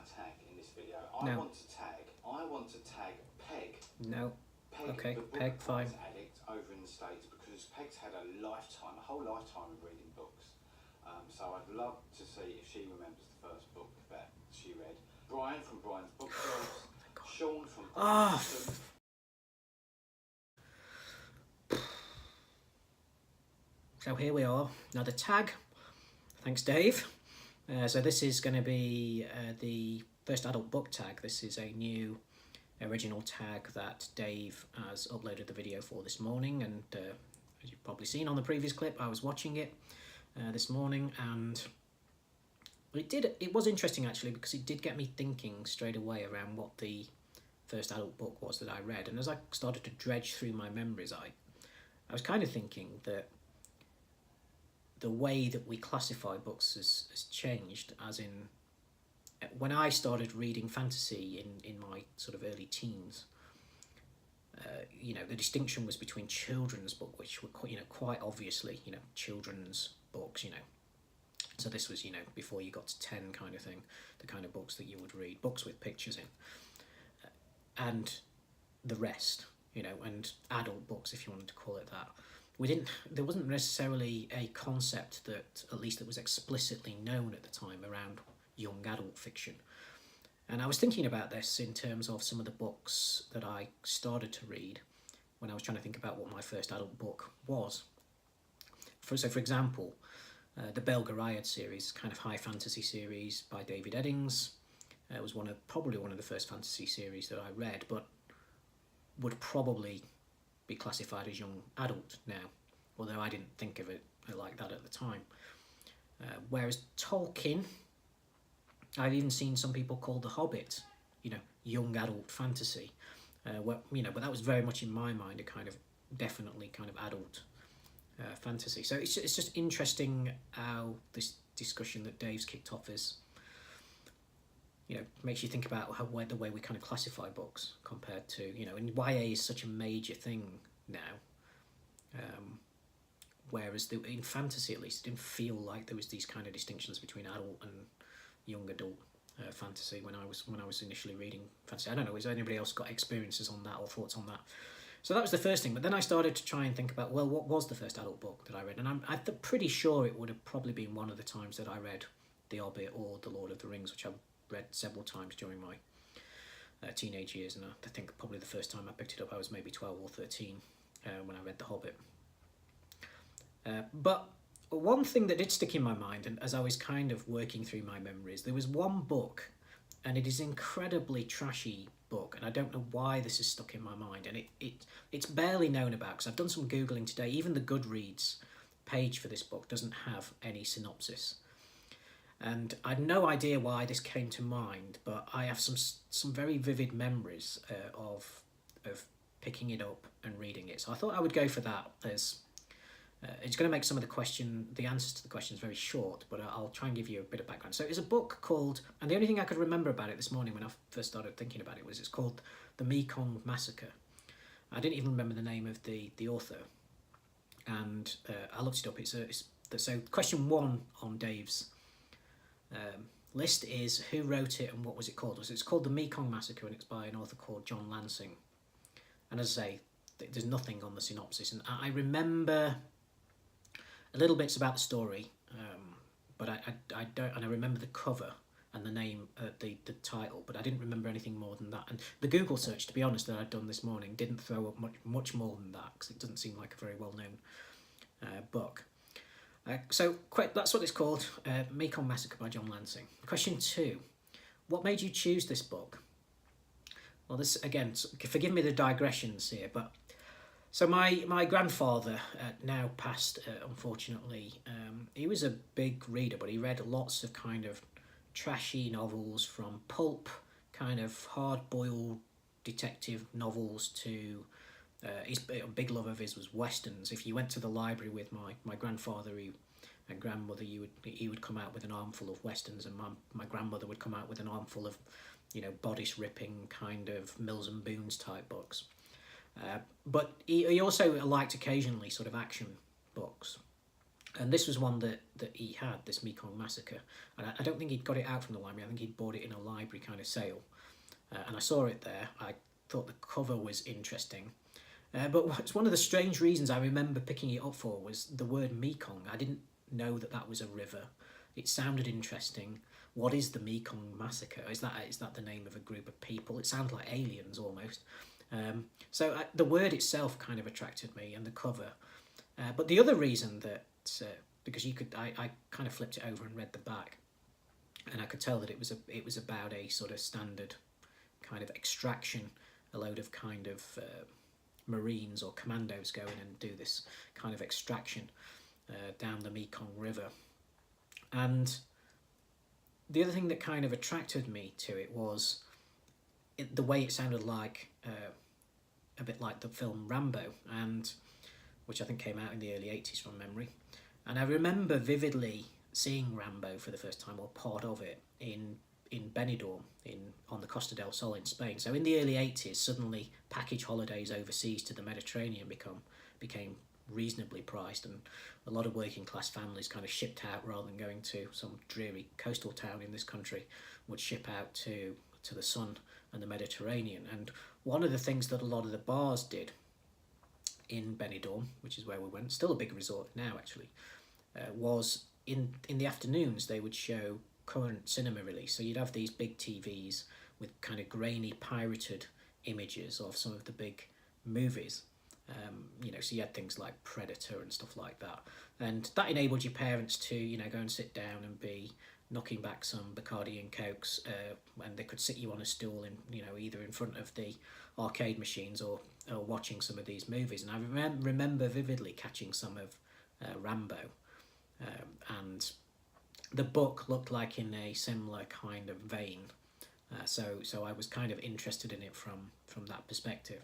tag in this video. No. I want to tag Peg. No. Peg, Okay, the book Peg, fine. addict over in the States, because Peg's had a whole lifetime of reading books. So I'd love to see if she remembers the first book that she read. Brian from Brian's Bookshelves. Sean from So here we are, another tag. Thanks, Dave. So this is going to be the first adult book tag. This is a new original tag that Dave has uploaded the video for this morning, and as you've probably seen on the previous clip, I was watching it this morning, and it was interesting actually, because it did get me thinking straight away around what the first adult book was that I read. And as I started to dredge through my memories, I was kind of thinking that the way that we classify books has changed, as in when I started reading fantasy in my sort of early teens, the distinction was between children's books, which were quite obviously children's books, so this was before you got to 10 kind of thing, the kind of books that you would read, books with pictures in, and the rest, and adult books, if you wanted to call it that. There wasn't necessarily a concept that, at least that was explicitly known at the time, around young adult fiction. And I was thinking about this in terms of some of the books that I started to read when I was trying to think about what my first adult book was. For example, the Belgaraid series, kind of high fantasy series by David Eddings. It was probably one of the first fantasy series that I read, but would probably be classified as young adult now, although I didn't think of it like that at the time. Whereas Tolkien, I've even seen some people call The Hobbit, young adult fantasy. But that was very much in my mind a kind of definitely kind of adult fantasy. So it's just interesting how this discussion that Dave's kicked off is, makes you think about the way we kind of classify books compared to, and YA is such a major thing now. Whereas in fantasy, at least, it didn't feel like there was these kind of distinctions between adult and young adult fantasy when I was initially reading fantasy. I don't know, has anybody else got experiences on that or thoughts on that? So that was the first thing. But then I started to try and think about, well, what was the first adult book that I read? And I'm pretty sure it would have probably been one of the times that I read The Hobbit or The Lord of the Rings, which I've read several times during my teenage years. And I think probably the first time I picked it up, I was maybe 12 or 13 when I read The Hobbit. But one thing that did stick in my mind, and as I was kind of working through my memories, there was one book, and it is an incredibly trashy book, and I don't know why this is stuck in my mind, and it's barely known about, because I've done some Googling today. Even the Goodreads page for this book doesn't have any synopsis. And I had no idea why this came to mind, but I have some very vivid memories of picking it up and reading it. So I thought I would go for that. It's going to make some of the answers to the questions very short, but I'll try and give you a bit of background. So it's a book called, and the only thing I could remember about it this morning when I first started thinking about it was it's called The Mekong Massacre. I didn't even remember the name of the author, and I looked it up. So question 1 on Dave's list is who wrote it and what was it called? So it's called The Mekong Massacre, and it's by an author called John Lansing. And as I say, there's nothing on the synopsis, and I remember a little bits about the story, but I don't, and I remember the cover and the name, the title, but I didn't remember anything more than that. And the Google search, to be honest, that I'd done this morning didn't throw up much more than that, because it doesn't seem like a very well-known book. So that's what it's called, Mekong Massacre by John Lansing. Question 2, what made you choose this book? Well, this, again, forgive me the digressions here, but so my grandfather, now passed, unfortunately, he was a big reader, but he read lots of kind of trashy novels, from pulp, kind of hard-boiled detective novels, to a big love of his was westerns. If you went to the library with my grandfather and grandmother, he would come out with an armful of westerns, and my grandmother would come out with an armful of, bodice-ripping kind of Mills and Boons type books. But he also liked occasionally sort of action books. And this was one that he had, this Mekong Massacre. And I don't think he'd got it out from the library. I think he'd bought it in a library kind of sale. And I saw it there. I thought the cover was interesting. But it's one of the strange reasons I remember picking it up for was the word Mekong. I didn't know that was a river. It sounded interesting. What is the Mekong Massacre? Is that the name of a group of people? It sounds like aliens almost. So the word itself kind of attracted me, and the cover. But the other reason that, because I kind of flipped it over and read the back, and I could tell that it was about a sort of standard kind of extraction, a load of kind of Marines or commandos go in and do this kind of extraction down the Mekong River. And the other thing that kind of attracted me to it was the way it sounded like, a bit like the film Rambo, and which I think came out in the early 80s from memory. And I remember vividly seeing Rambo for the first time, or part of it, in Benidorm, on the Costa del Sol in Spain. So in the early 80s, suddenly package holidays overseas to the Mediterranean became reasonably priced, and a lot of working class families kind of shipped out rather than going to some dreary coastal town in this country, would ship out to the sun and the Mediterranean. And one of the things that a lot of the bars did in Benidorm, which is where we went, still a big resort now actually, was in the afternoons they would show current cinema release. So you'd have these big TVs with kind of grainy pirated images of some of the big movies. So you had things like Predator and stuff like that, and that enabled your parents to go and sit down and be knocking back some Bacardi and Cokes, and they could sit you on a stool in either in front of the arcade machines or watching some of these movies. And I remember vividly catching some of Rambo, and the book looked like in a similar kind of vein, so I was kind of interested in it from that perspective.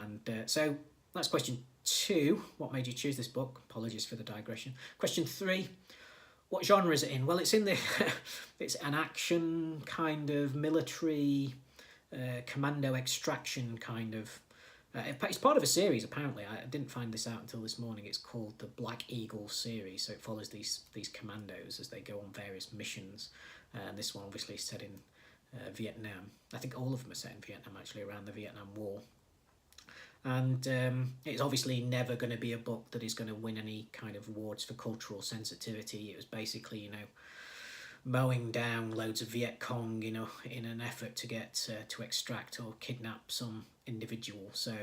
And so that's question 2. What made you choose this book? Apologies for the digression. Question 3. What genre is it in? Well, it's in the it's an action kind of military commando extraction kind of. It's part of a series apparently. I didn't find this out until this morning. It's called the Black Eagle series. So it follows these commandos as they go on various missions. And this one obviously is set in Vietnam. I think all of them are set in Vietnam actually, around the Vietnam War. And it's obviously never going to be a book that is going to win any kind of awards for cultural sensitivity. It was basically, mowing down loads of Viet Cong, in an effort to get to extract or kidnap some individual. So,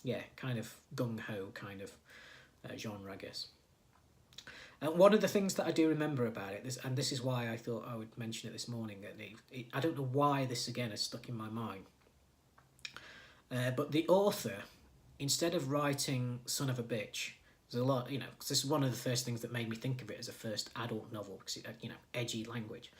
yeah, kind of gung-ho kind of genre, I guess. One of the things that I do remember about it, this is why I thought I would mention it this morning, that I don't know why this again has stuck in my mind, but the author, instead of writing Son of a Bitch, there's a lot, because this is one of the first things that made me think of it as a first adult novel, because it, edgy language.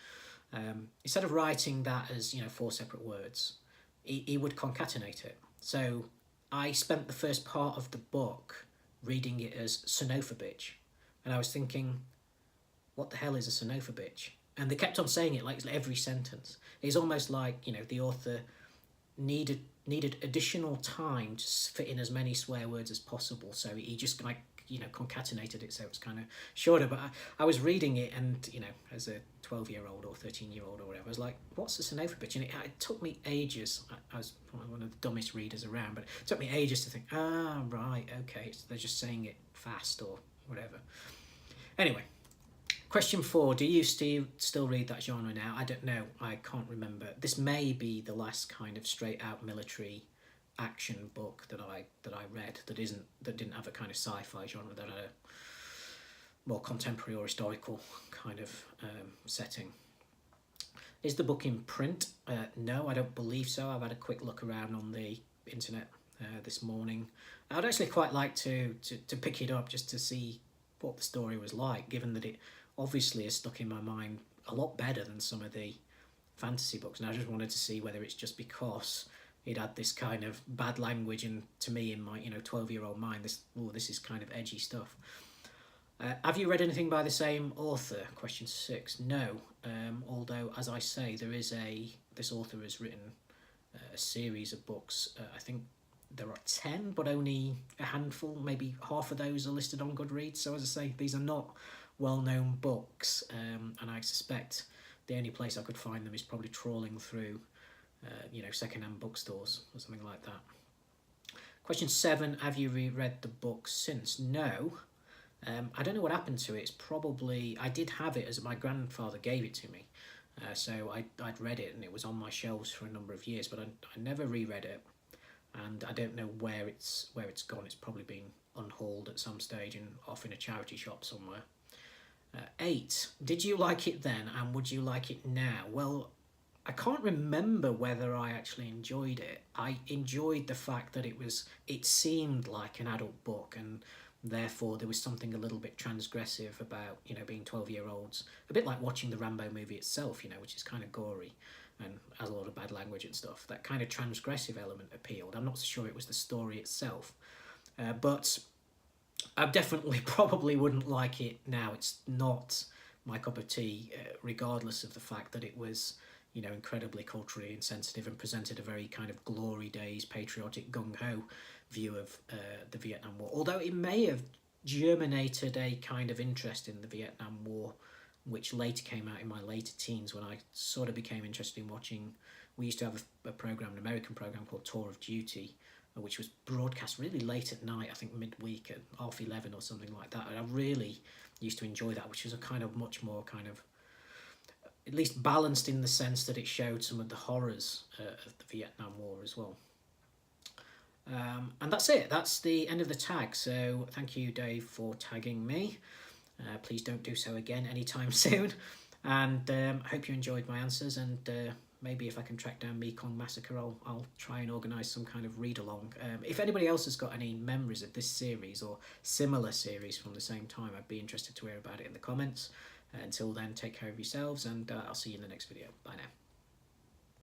Instead of writing that as, 4 separate words, he would concatenate it. So I spent the first part of the book reading it as Sonofa Bitch, and I was thinking, what the hell is a Sonofa Bitch? And they kept on saying it like every sentence. It's almost like, the author needed additional time to fit in as many swear words as possible, so he just concatenated it so it's kind of shorter. But I was reading it, and as a 12-year-old or 13-year-old or whatever, I was like, what's a Sonofa Bitch? And it took me ages. I was one of the dumbest readers around, but it took me ages to think, right, okay, so they're just saying it fast or whatever. Anyway, question 4, do you still read that genre now? I don't know, I can't remember. This may be the last kind of straight out military action book that I read that didn't have a kind of sci-fi genre, that had a more contemporary or historical kind of setting. Is the book in print? No, I don't believe so. I've had a quick look around on the internet this morning. I'd actually quite like to pick it up just to see what the story was like, given that it obviously is stuck in my mind a lot better than some of the fantasy books. And I just wanted to see whether it's just because it had this kind of bad language, and to me, in my 12-year-old mind, this is kind of edgy stuff. Have you read anything by the same author? Question 6. No. Although, as I say, this author has written a series of books. I think there are 10, but only a handful, maybe half of those are listed on Goodreads. So as I say, these are not well-known books, and I suspect the only place I could find them is probably trawling through, second-hand bookstores or something like that. Question 7, have you reread the book since? No. I don't know what happened to it. It's probably, I did have it as my grandfather gave it to me. So I'd read it and it was on my shelves for a number of years, but I never reread it. And I don't know where it's gone. It's probably been unhauled at some stage and off in a charity shop somewhere. 8, did you like it then and would you like it now? Well, I can't remember whether I actually enjoyed it. I enjoyed the fact that it seemed like an adult book, and therefore there was something a little bit transgressive about, being 12-year-olds. A bit like watching the Rambo movie itself, which is kind of gory and has a lot of bad language and stuff. That kind of transgressive element appealed. I'm not so sure it was the story itself. But I definitely probably wouldn't like it now. It's not my cup of tea, regardless of the fact that it was, incredibly culturally insensitive and presented a very kind of glory days, patriotic, gung-ho view of the Vietnam War. Although it may have germinated a kind of interest in the Vietnam War, which later came out in my later teens when I sort of became interested in watching. We used to have a program, an American program called Tour of Duty, which was broadcast really late at night, I think midweek at 11:30 or something like that. And I really used to enjoy that, which was a kind of much more kind of, at least balanced in the sense that it showed some of the horrors of the Vietnam War as well. And that's it. That's the end of the tag. So thank you, Dave, for tagging me. Please don't do so again anytime soon. And I hope you enjoyed my answers. And maybe if I can track down Mekong Massacre, I'll try and organise some kind of read-along. If anybody else has got any memories of this series or similar series from the same time, I'd be interested to hear about it in the comments. Until then, take care of yourselves, and I'll see you in the next video. Bye now.